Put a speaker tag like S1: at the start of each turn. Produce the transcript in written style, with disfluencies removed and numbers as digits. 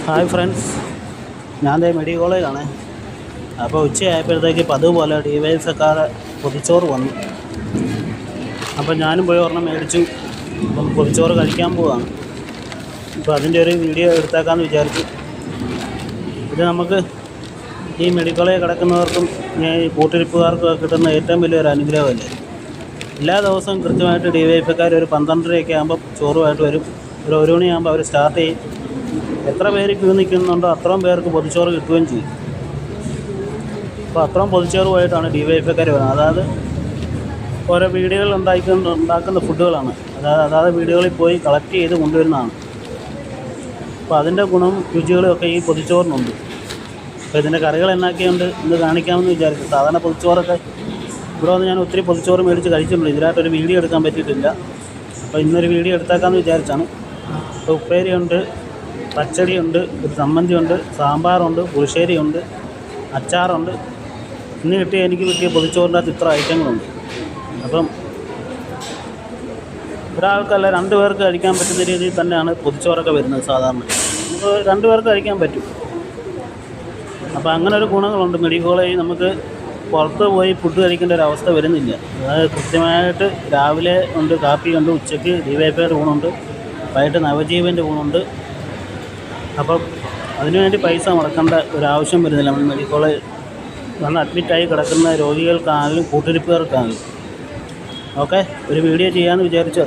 S1: Hi friends, ഞാൻ ദേ medical കോളേജിലാണ്. അപ്പോൾ ഉച്ചയായപ്പോഴത്തേക്ക് പതിവ് പോലെ DYFIക്കാരെ പൊതിച്ചോറ് വന്നു. അപ്പോൾ ഞാനും പോയി ഒരെണ്ണം മേടിച്ചു. അപ്പം പൊതിച്ചോറ് കഴിക്കാൻ പോവുകയാണ്. അപ്പോൾ അതിൻ്റെ ഒരു വീഡിയോ എടുത്തേക്കാമെന്ന് വിചാരിച്ചു. ഇത് നമുക്ക് ഈ മെഡിക്കൽ കോളേജിൽ കിടക്കുന്നവർക്കും ഈ കൂട്ടിരിപ്പുകാർക്കും കിട്ടുന്ന ഏറ്റവും വലിയൊരു അനുഗ്രഹമല്ലേ. എല്ലാ ദിവസവും കൃത്യമായിട്ട് DYFIക്കാർ ഒരു 12:30 ആകുമ്പോൾ ചോറുമായിട്ട് വരും. ഒരു 1 മണിയാകുമ്പോൾ അവർ സ്റ്റാർട്ട് ചെയ്യും. എത്ര പേര് ക്യൂ നിൽക്കുന്നുണ്ടോ അത്രയും പേർക്ക് പൊതിച്ചോറ് കിട്ടുകയും ചെയ്യും. അപ്പോൾ അത്രയും പൊതിച്ചോറുമായിട്ടാണ് DYFIക്കാർ വരുന്നത്. അതായത് ഓരോ വീടുകൾ ഉണ്ടാക്കുന്ന ഫുഡുകളാണ്. അതായത് വീടുകളിൽ പോയി കളക്ട് ചെയ്ത് കൊണ്ടുവരുന്നതാണ്. അപ്പോൾ അതിൻ്റെ ഗുണം രുചികളും ഒക്കെ ഈ പൊതിച്ചോറിനുണ്ട്. അപ്പോൾ ഇതിൻ്റെ കറികൾ എന്നൊക്കെയുണ്ട് ഇന്ന് കാണിക്കാമെന്ന് വിചാരിച്ചു. സാധാരണ പൊതിച്ചോറൊക്കെ ഇവിടെ വന്ന് ഞാൻ ഒത്തിരി പൊതിച്ചോറ് മേടിച്ച് കഴിച്ചിട്ടുണ്ട്. ഇതിനായിട്ടൊരു വീഡിയോ എടുക്കാൻ പറ്റിയിട്ടില്ല. അപ്പോൾ ഇന്നൊരു വീഡിയോ എടുത്തേക്കാമെന്ന് വിചാരിച്ചാണ്. അപ്പോൾ ഉപ്പേരിയുണ്ട്, പച്ചടിയുണ്ട്, ഒരു ചമ്മന്തിയുണ്ട്, സാമ്പാറുണ്ട്, പുളിശ്ശേരിയുണ്ട്, അച്ചാറുണ്ട്. ഇന്ന് എനിക്ക് കിട്ടിയ പൊതിച്ചോറിൻ്റെ അകത്ത് ഇത്ര ഐറ്റങ്ങളുണ്ട്. അപ്പം ഒരാൾക്കല്ല 2 പേർക്ക് കഴിക്കാൻ പറ്റുന്ന രീതിയിൽ തന്നെയാണ് പൊതിച്ചോറൊക്കെ വരുന്നത്. സാധാരണ നമുക്ക് 2 പേർക്ക് കഴിക്കാൻ പറ്റും. അപ്പോൾ അങ്ങനെ ഒരു ഗുണങ്ങളുണ്ട് മെഡിക്കൽ കോളേജിൽ. നമുക്ക് പുറത്ത് പോയി ഫുഡ് കഴിക്കേണ്ട ഒരു അവസ്ഥ വരുന്നില്ല. അതായത് കൃത്യമായിട്ട് രാവിലെ ഉണ്ട് കാപ്പിയുണ്ട്, ഉച്ചയ്ക്ക് DYFIയുടെ ഊണുണ്ട്, വൈകിട്ട് നവജീവൻ്റെ ഊണുണ്ട്. അപ്പം അതിനുവേണ്ടി പൈസ മുടക്കേണ്ട ഒരാവശ്യം വരുന്നില്ല. നമ്മൾ മെഡിക്കൽ കോളേജ് വന്ന് അഡ്മിറ്റായി കിടക്കുന്ന രോഗികൾക്കാണെങ്കിലും കൂട്ടിരിപ്പുകാർക്കാണെങ്കിലും. ഓക്കെ, ഒരു വീഡിയോ ചെയ്യാമെന്ന് വിചാരിച്ചു.